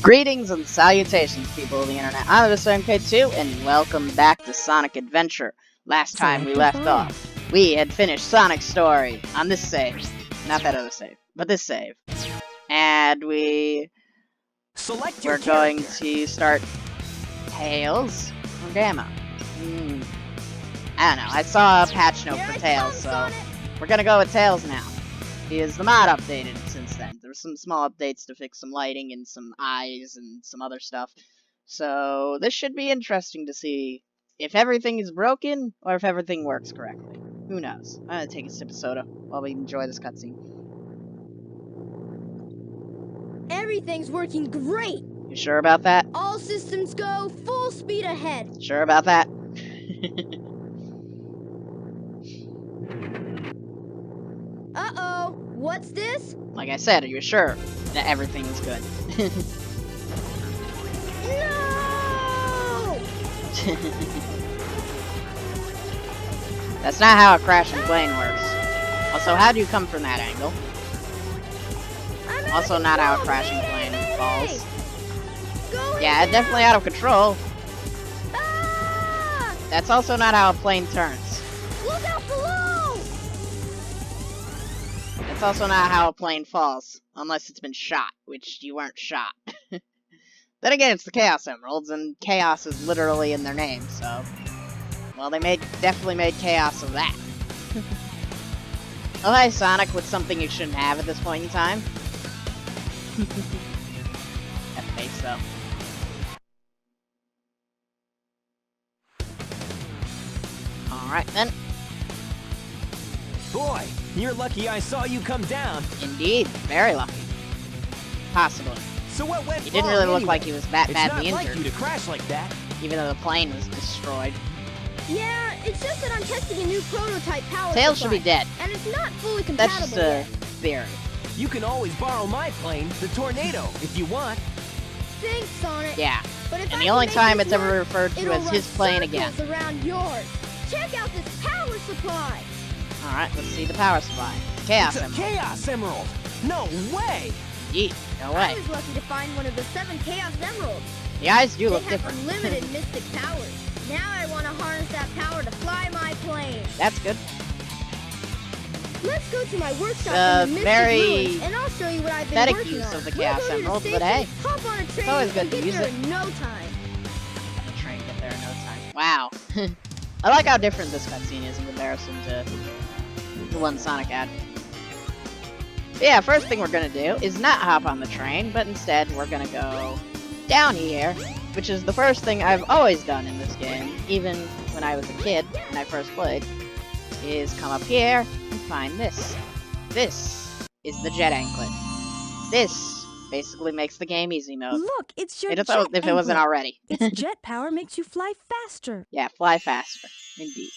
Greetings and salutations, people of the internet. I'm Pt2, and welcome back to Sonic Adventure. Last time we left off, we had finished Sonic's story on this save. Not that other save, but this save. And we're going to start Tails or Gamma. I don't know. I saw a patch note for Tails, so we're gonna go with Tails now. Because the mod updated since then. There's some small updates to fix some lighting and some eyes and some other stuff. So this should be interesting to see if everything is broken or if everything works correctly. Who knows? I'm gonna take a sip of soda while we enjoy this cutscene. Everything's working great! You sure about that? All systems go, full speed ahead! Sure about that? Uh-oh, what's this? Like I said, are you sure that everything is good? No! That's not how a crashing plane works. Also, how do you come from that angle? Also not how a crashing plane falls. Yeah, definitely out of control. Ah! That's also not how a plane turns. Look out below! That's also not how a plane falls. Unless it's been shot, which you weren't shot. Then again, it's the Chaos Emeralds, and Chaos is literally in their name, so... Well, they definitely made Chaos of that. Oh, hi, Sonic, with something you shouldn't have at this point in time. That face, though. Alright, then. Boy, you're lucky I saw you come down. Indeed, very lucky. Possibly. So what went He didn't wrong really look anyway? like he was that badly It's not injured. like you to crash like that. Even though the plane was destroyed. Yeah, it's just that I'm testing a new prototype power Tails supply, should be dead. and it's not fully That's compatible just a yet. theory. You can always borrow my plane, the Tornado, if you want. Thanks, Sonic. Yeah. But if And I the only can make time this it's ever work, referred to it'll as run his plane again. circles around yours. Check out this power supply. Alright, let's see the power supply. Chaos It's a Emerald. Chaos Emerald. No way. Yeet, no I way. was lucky to find one of the 7 Chaos Emeralds. The eyes do They look have different. unlimited mystic powers. Now I want to harness that power to fly my plane. That's good. Let's go to my workshop in the Mystic very Ruins, and I'll show you what I've been pathetic working use on. of the We'll Chaos go to the Emerald, but station, hey, hop on a train, always good and to get use there it. in no time. The train get there in no time. Wow. I like how different this cutscene is in comparison to the one Sonic had. But yeah, first thing we're gonna do is not hop on the train, but instead we're gonna go down here, which is the first thing I've always done in this game, even when I was a kid, when I first played, is come up here and find this. This is the Jet Anklet. This basically makes the game easy mode. Look, it's your If jet it wasn't anklet. already. Its jet power makes you fly faster. Yeah, fly faster. Indeed.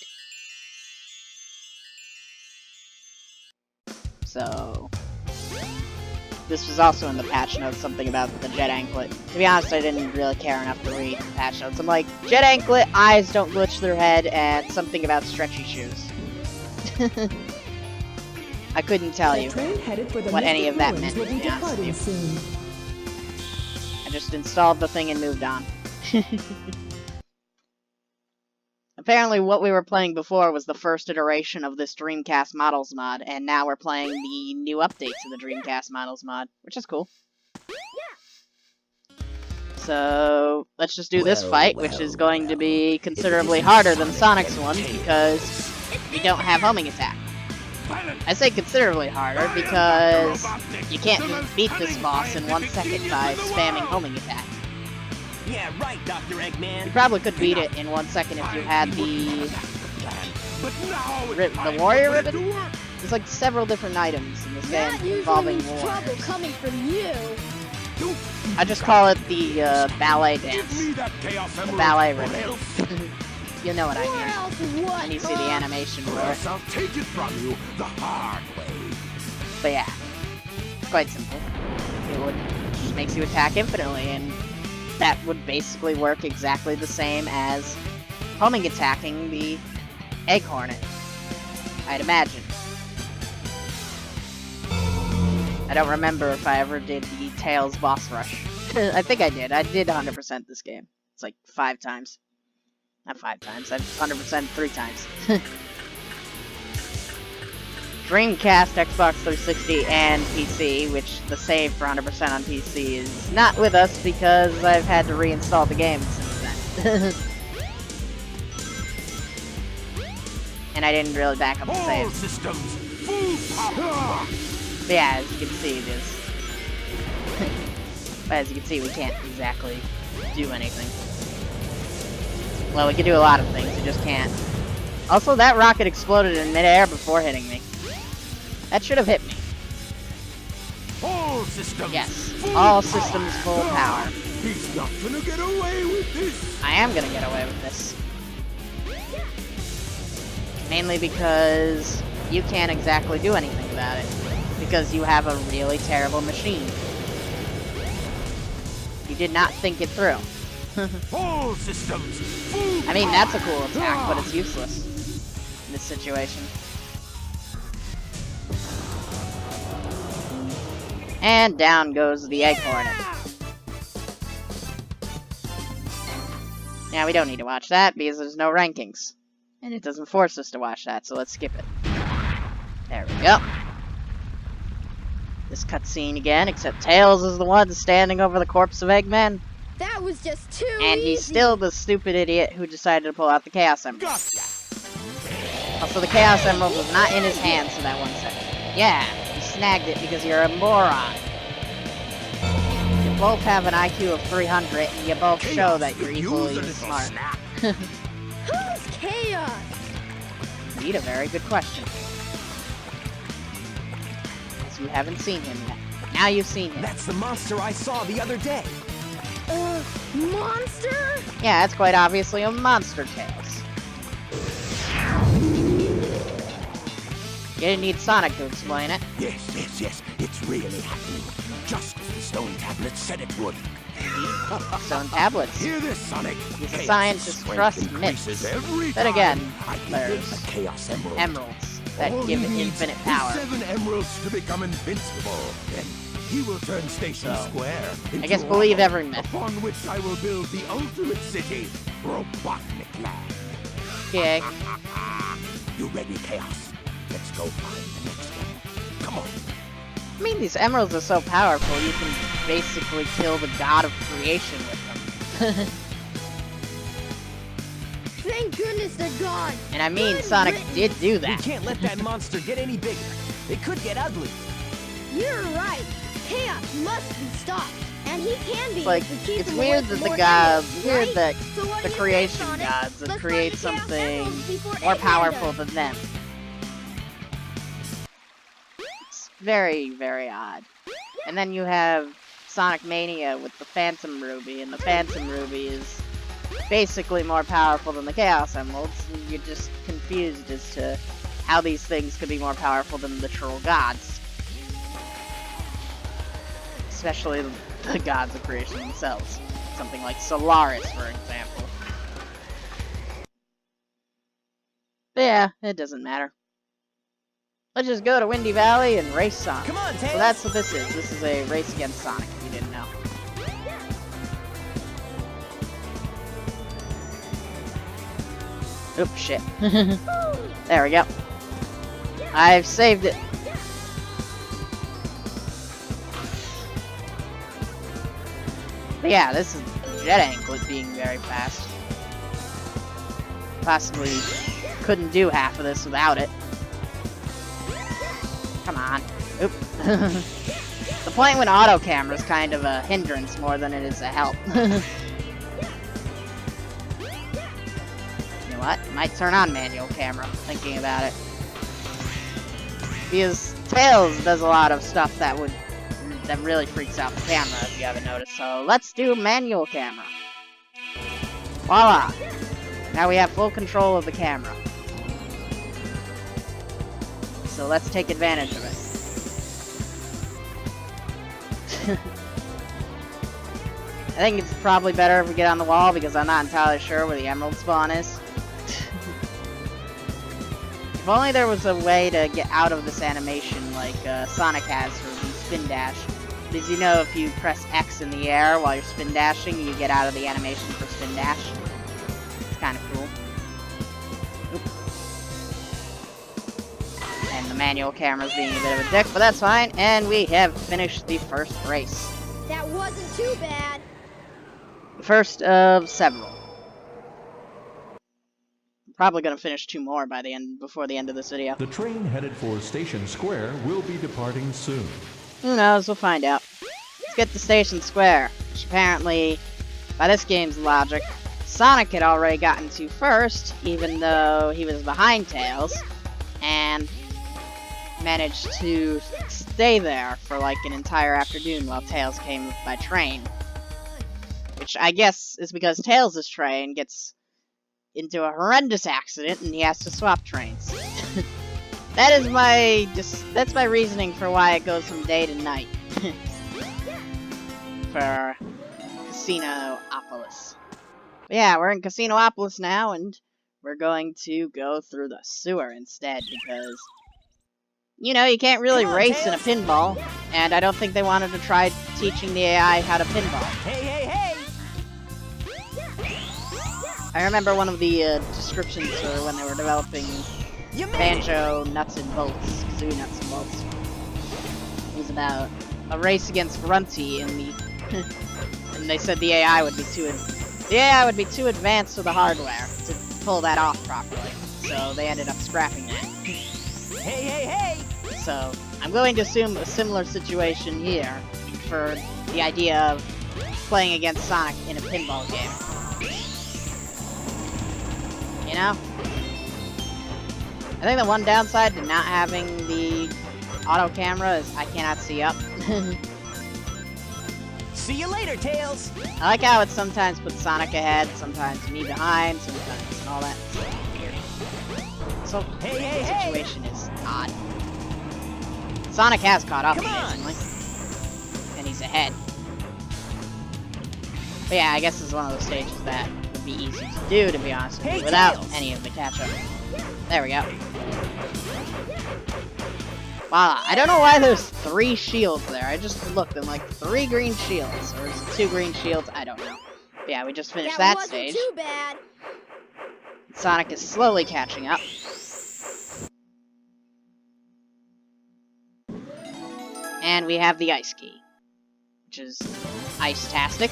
So... This was also in the patch notes, something about the Jet Anklet. To be honest, I didn't really care enough to read the patch notes. I'm like, Jet Anklet, eyes don't glitch through head, and something about stretchy shoes. I couldn't tell you what any of that meant, to be honest with you. Soon. I just installed the thing and moved on. Apparently what we were playing before was the first iteration of this Dreamcast Models mod, and now we're playing the new update to the Dreamcast Models mod, which is cool. So, let's just do this fight, which is going to be considerably harder than Sonic's one, because you don't have homing attack. I say considerably harder because you can't just beat this boss in 1 second by spamming homing attack. Yeah, right, Dr. Eggman. You probably could beat it in 1 second if you had the warrior ribbon? There's like several different items in this game That usually involving means trouble warriors. coming from you. I just call it the ballet dance. The ballet ribbon. You know what I Or mean. else what? And you see the animation for it. I'll take it from you the hard way. But yeah, it's quite simple. It just makes you attack infinitely, and that would basically work exactly the same as homing attacking the Egg Hornet, I'd imagine. I don't remember if I ever did the Tails boss rush. I think I did. I did 100% this game. It's like 5 times. Not 5 times. I've 100% 3 times. Dreamcast, Xbox 360, and PC, which the save for 100% on PC is not with us because I've had to reinstall the game since then. And I didn't really back up the save. Systems, full power. But yeah, as you can see, it is. But as you can see, we can't exactly do anything. Well, we can do a lot of things, we just can't. Also, that rocket exploded in midair before hitting me. That should have hit me. All systems. Yes, full all power. systems full power. He's not gonna get away with this. I am gonna get away with this. Mainly because you can't exactly do anything about it. Because you have a really terrible machine. You did not think it through. All systems. Full I mean, that's a cool attack, but it's useless in this situation. And down goes the Egg Hornet. Now, we don't need to watch that because there's no rankings. And it doesn't force us to watch that, so let's skip it. There we go. This cutscene again, except Tails is the one standing over the corpse of Eggman. That was just too And he's easy. still the stupid idiot who decided to pull out the Chaos Emerald. Gotcha. Also, the Chaos Emerald was not in his hands for that 1 second. Yeah, you snagged it because you're a moron. You both have an IQ of 300, and you both show that you're equally smart. Who's Chaos? Indeed, a very good question. Because you haven't seen him yet. Now you've seen him. That's the monster I saw the other day. Monster? Yeah, that's quite obviously a monster, Tails. You didn't need Sonic to explain it. Yes, yes, yes. It's really happening. Just as the stone tablet said it would. Stone tablets. Hear this, Sonic. These Chaos scientists strength trust increases myths. every Then time again, I give there's the Chaos Emerald. Emeralds that All give he it needs infinite is power. 7 emeralds to become invincible. Then he will turn Station So, Square into I guess believe rubble, every myth. upon which I will build the ultimate city, Robotnik Land. Okay. You ready, Chaos? Let's go find the next one. Come on. I mean, these emeralds are so powerful, you can basically kill the god of creation with them. Thank goodness they're gone. And I mean, Good Sonic riddance. did do We that. can't let that monster get any bigger. It could get ugly. You're right. Chaos must be stopped. And he can be. Like, if we keep it's him weird away that from the more gods, enemies, weird right? that So what the do you creation think, Sonic? gods would Let's create find the Chaos something Emeralds before more Eggman powerful does. than them. It's very, very odd. And then you have Sonic Mania with the Phantom Ruby, and the Phantom Ruby is basically more powerful than the Chaos Emeralds, and you're just confused as to how these things could be more powerful than the literal gods. Especially the gods of creation themselves. Something like Solaris, for example. But yeah, it doesn't matter. Let's just go to Windy Valley and race Sonic. Come on, Tails. So that's what this is. This is a race against Sonic, if you didn't know. Oops, shit. There we go. I've saved it. But yeah, this is Jet Anklet being very fast. Possibly couldn't do half of this without it. Come on. Oop. The point with auto camera is kind of a hindrance more than it is a help. You know what? Might turn on manual camera, thinking about it. Because Tails does a lot of stuff that really freaks out the camera, if you haven't noticed. So let's do manual camera. Voila! Now we have full control of the camera. So let's take advantage of it. I think it's probably better if we get on the wall because I'm not entirely sure where the emerald spawn is. If only there was a way to get out of this animation like Sonic has for these spin dash. Because you know if you press X in the air while you're spin dashing, you get out of the animation for spin dash. It's kind of cool. Oop. And the manual camera's being a bit of a dick, but that's fine. And we have finished the first race. That wasn't too bad. The first of several. Probably gonna finish 2 more by the end, before the end of this video. The train headed for Station Square will be departing soon. Who knows? We'll find out. Let's get to Station Square, which apparently, by this game's logic, Sonic had already gotten to first, even though he was behind Tails, and managed to stay there for like an entire afternoon while Tails came by train. Which I guess is because Tails' train gets into a horrendous accident and he has to swap trains. That's my reasoning for why it goes from day to night. For Casinopolis. But yeah, we're in Casinopolis now, and we're going to go through the sewer instead, because, you know, you can't really race in a pinball, and I don't think they wanted to try teaching the AI how to pinball. Hey, hey, hey! I remember one of the descriptions for when they were developing Banjo Nuts and Bolts, Kazooie Nuts and Bolts. It was about a race against Grunty in the, and they said the AI would be too advanced for the hardware to pull that off properly. So they ended up scrapping that. Hey, hey, hey! So I'm going to assume a similar situation here for the idea of playing against Sonic in a pinball game. You know? I think the one downside to not having the auto camera is I cannot see up. See you later, Tails! I like how it sometimes puts Sonic ahead, sometimes me behind, sometimes and all that. So the situation is odd. Sonic has caught up, amazingly. And he's ahead. But yeah, I guess it's one of those stages that would be easy to do, to be honest with you, without any of the catch-up. There we go. Wow, I don't know why there's 3 shields there. I just looked and like 3 green shields. Or is it 2 green shields? I don't know. But yeah, we just finished that stage. Too bad. Sonic is slowly catching up. And we have the ice key, which is ice-tastic.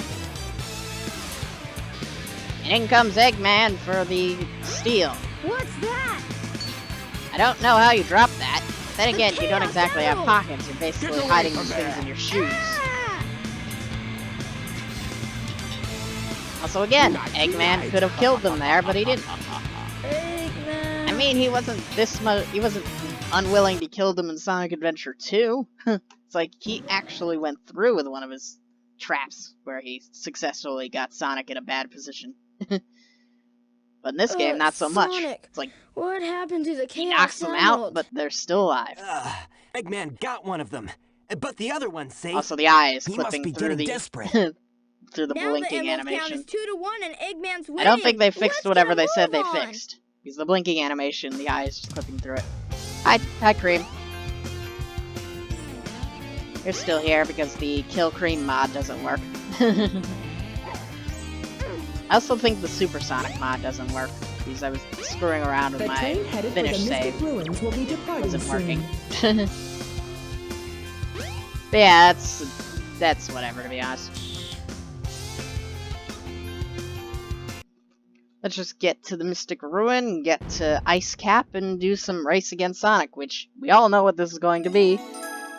And in comes Eggman for the steal. What's that? I don't know how you drop that. Then again, you don't exactly have pockets. You're basically hiding these things in your shoes. Ah! Also, again, Eggman could have killed them there, but he didn't. Eggman. I mean, he wasn't unwilling to kill them in Sonic Adventure 2. It's like he actually went through with one of his traps where he successfully got Sonic in a bad position. But in this game, not so much. Sonic, It's like what happened to the he Chaos knocks them out, but they're still alive. Eggman got one of them, but the other one's safe. Also, the eye is He must clipping be through getting the desperate. through the now blinking the Emerald count animation. is 2-1 and Eggman's winning. I don't think they fixed Let's whatever get a they said they move on. fixed. Because the blinking animation, the eye is just clipping through it. Hi, Cream. You're still here because the Kill Cream mod doesn't work. I also think the Supersonic mod doesn't work, because I was screwing around with The my train headed for finish the save. Mystic Ruins will be departing Wasn't working. soon. But yeah, that's whatever, to be honest. Let's just get to the Mystic Ruin, get to Icecap, and do some race against Sonic, which we all know what this is going to be,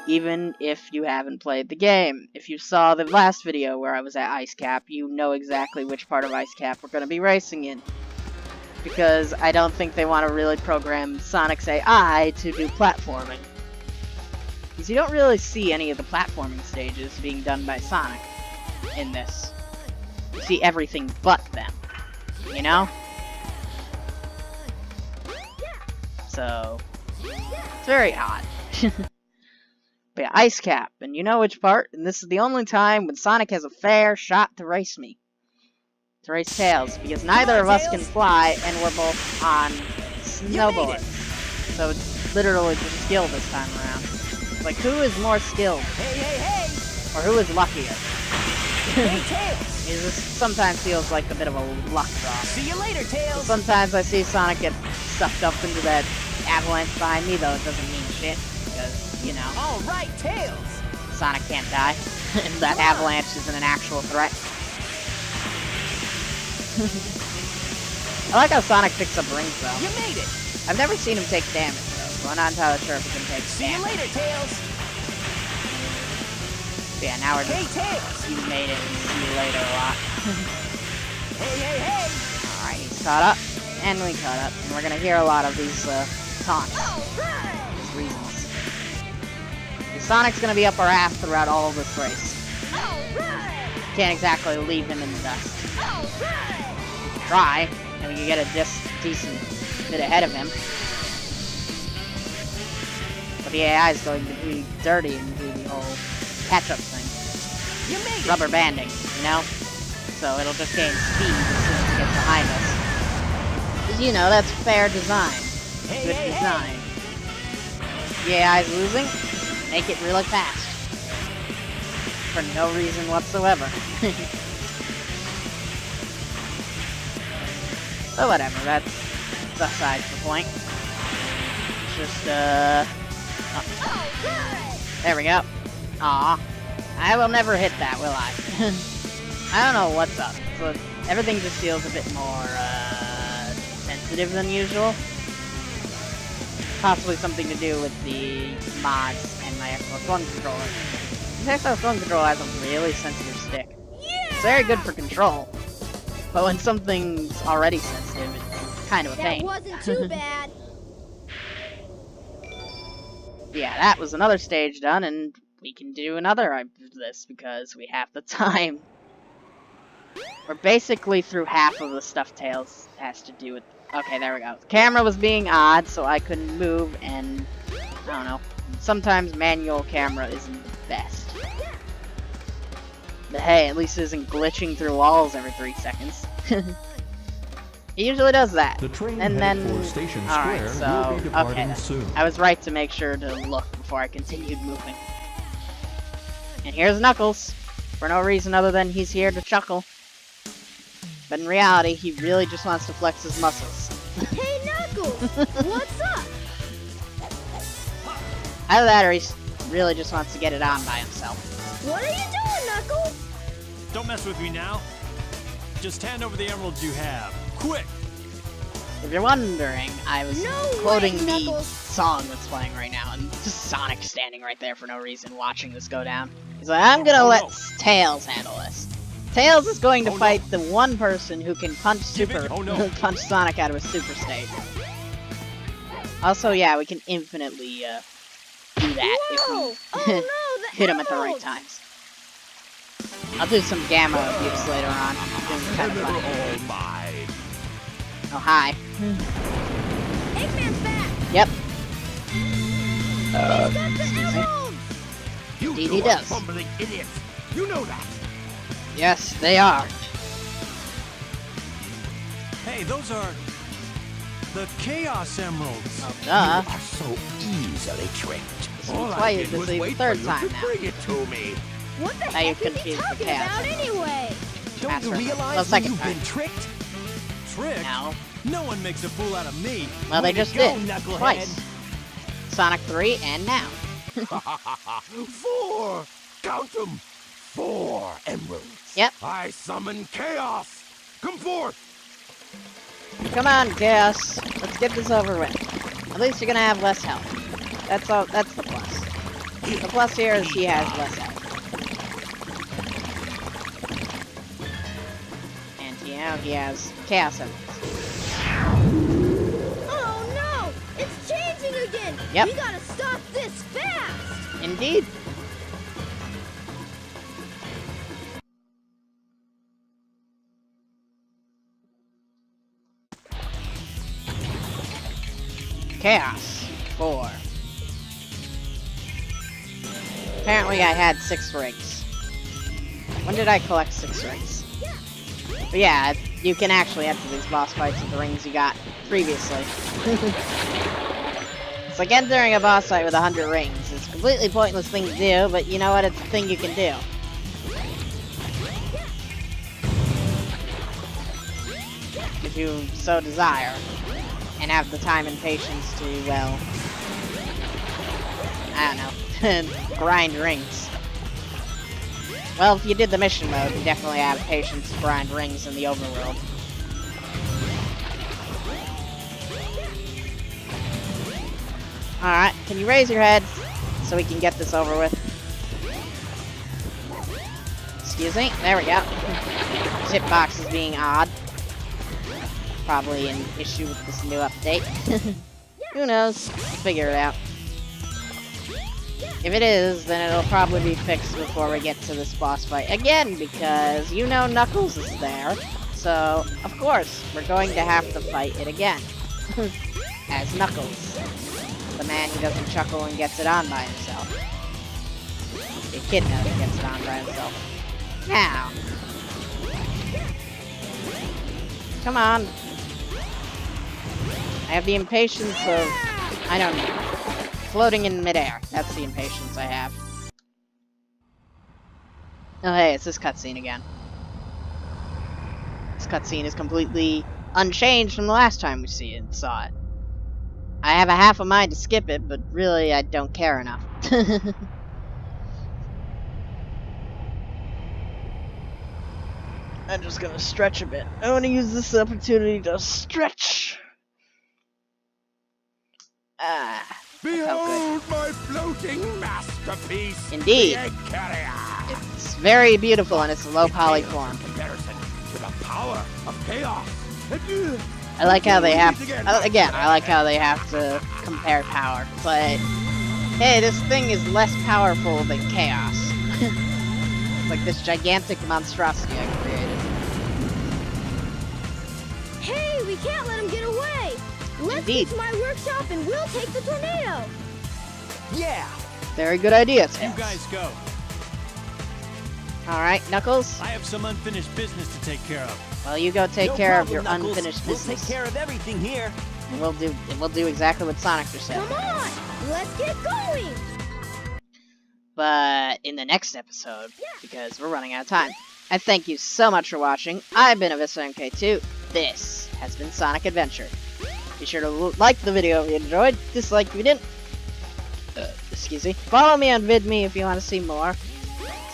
even if you haven't played the game. If you saw the last video where I was at Icecap, you know exactly which part of Icecap we're going to be racing in. Because I don't think they want to really program Sonic's AI to do platforming. Because you don't really see any of the platforming stages being done by Sonic in this. You see everything but them. You know? So, it's very odd. But yeah, Icecap, and you know which part, and this is the only time when Sonic has a fair shot to race me. To race Tails, because neither of us can fly, and we're both on snowboards. So it's literally just skill this time around. It's like, who is more skilled? Hey, hey, hey! Or who is luckier? Hey, Tails! This sometimes feels like a bit of a luck draw. See you later, Tails! Sometimes I see Sonic get sucked up into that avalanche behind me, though it doesn't mean shit. Because, you know, Alright, Tails! Sonic can't die. And that avalanche isn't an actual threat. I like how Sonic picks up rings, though. You made it! I've never seen him take damage, though, so I'm not entirely sure if he can take See you damage. later, Tails! Yeah, now we're Hey, just... Tails! You made it, and see you later a lot. Hey, hey, hey! Alright, he's caught up. And we caught up. And we're gonna hear a lot of these, taunts. These reasons. Sonic's gonna be up our ass throughout all of this race. Can't exactly leave him in the dust. Try, and we can get a decent bit ahead of him. But the AI is going to be dirty and do the whole catch-up thing. You made it! Rubber banding, you know? So it'll just gain speed as soon as it gets behind us. Because, you know, that's fair design. Hey, Good hey, design. The AI's losing, make it really fast. For no reason whatsoever. But whatever, that's aside the point. It's just, oh. There we go. Aw. I will never hit that, will I? I don't know what's up. So everything just feels a bit more, sensitive than usual. Possibly something to do with the mods and my Xbox One controller. The Xbox One controller has a really sensitive stick. It's very good for control, but when something's already sensitive, it's kind of a pain. That wasn't too bad. Yeah, that was another stage done, and we can do another of this because we have the time. We're basically through half of the stuff Tails has to do with. Okay, there we go. The camera was being odd, so I couldn't move, and I don't know. Sometimes manual camera isn't the best. But hey, at least it isn't glitching through walls every 3 seconds. It usually does that. The train And headed then, for Station alright, Square will be departing okay, soon. I was right to make sure to look before I continued moving. And here's Knuckles, for no reason other than he's here to chuckle. But in reality, he really just wants to flex his muscles. Hey, Knuckles! What's up? Either that or he really just wants to get it on by himself. What are you doing, Knuckles? Don't mess with me now. Just hand over the emeralds you have. Quick! If you're wondering, I was No quoting way, the Knuckles. song that's playing right now, and just Sonic standing right there for no reason, watching this go down. He's like, I'm gonna let Tails handle this. Tails is going to fight the one person who can punch punch Sonic out of his super state. Also, yeah, we can infinitely do that Whoa! if Oh we no, the hit him at the right emeralds! times. I'll do some gamma abuse later on. It's kind of They're funny. all mine. Oh, hi. Eggman's back! Yep. He's got the emeralds! You Indeed two he are does. fumbling idiots. You know that. Yes, they are. Hey, those are the Chaos Emeralds. Oh, You duh. are so easily tricked. So All we I played did this was the wait third for time you to now. bring it to me. What the Now you've heck are you confused the talking chaos about emeralds. anyway? Don't Faster. you Well, realize when second you've time. been tricked? Trick? No. No one makes a fool out of me. Well, they Way to just go, did. knucklehead. Twice. Sonic 3 and now. 4! Count them! 4 emeralds. Yep. I summon chaos. Come forth. Come on, Chaos. Let's get this over with. At least you're gonna have less health. That's all. That's the plus. The plus here is he has less health. And now he has Chaos Emeralds. Oh no! It's changing again! Yep. We gotta stop this fast! Indeed. Chaos 4. Apparently I had 6 rings. When did I collect 6 rings? But yeah, you can actually enter these boss fights with the rings you got previously. It's like entering a boss fight with 100 rings. It's completely pointless thing to do, but you know what? It's a thing you can do. If you so desire, and have the time and patience to, well, I don't know, grind rings. Well, if you did the mission mode, you definitely have patience to grind rings in the overworld. Alright, can you raise your head so we can get this over with? Excuse me? There we go. This hitbox is being odd. Probably an issue with this new update. Who knows? We'll figure it out. If it is, then it'll probably be fixed before we get to this boss fight again, because you know Knuckles is there. So, of course, we're going to have to fight it again. As Knuckles. The man who doesn't chuckle and gets it on by himself. The Echidna that gets it on by himself. Now. Come on. I have the impatience of, I don't know, floating in midair. That's the impatience I have. Oh hey, it's this cutscene again. This cutscene is completely unchanged from the last time we saw it. I have a half a mind to skip it, but really I don't care enough. I'm just gonna stretch a bit. I want to use this opportunity to stretch. Ah, Behold my floating masterpiece. Indeed. The egg carrier. It's very beautiful in its low poly form. Comparison to the power of chaos. I like how they have I like how they have to compare power. It's like, hey, this thing is less powerful than chaos. Like this gigantic monstrosity I created. Hey, we can't let him get away! Let's Indeed. get to my workshop and we'll take the tornado! Yeah. Very good idea, You Tails. guys go. Alright, Knuckles. I have some unfinished business to take care of. Well, you go take No care problem, of your Knuckles. unfinished We'll business. take care of everything here. And we'll do exactly what Sonic just said. Come on! Let's get going! But in the next episode, because we're running out of time, I thank you so much for watching. I've been Evis MK2. This has been Sonic Adventure. Be sure to like the video if you enjoyed, dislike if you didn't. Excuse me. Follow me on Vidme if you want to see more.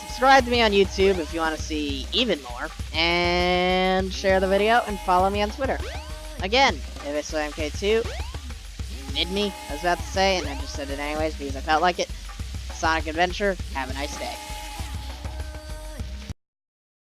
Subscribe to me on YouTube if you want to see even more. And share the video and follow me on Twitter. Again, Evis MK2. Vidme, I was about to say, and I just said it anyways because I felt like it. Sonic Adventure. Have a nice day.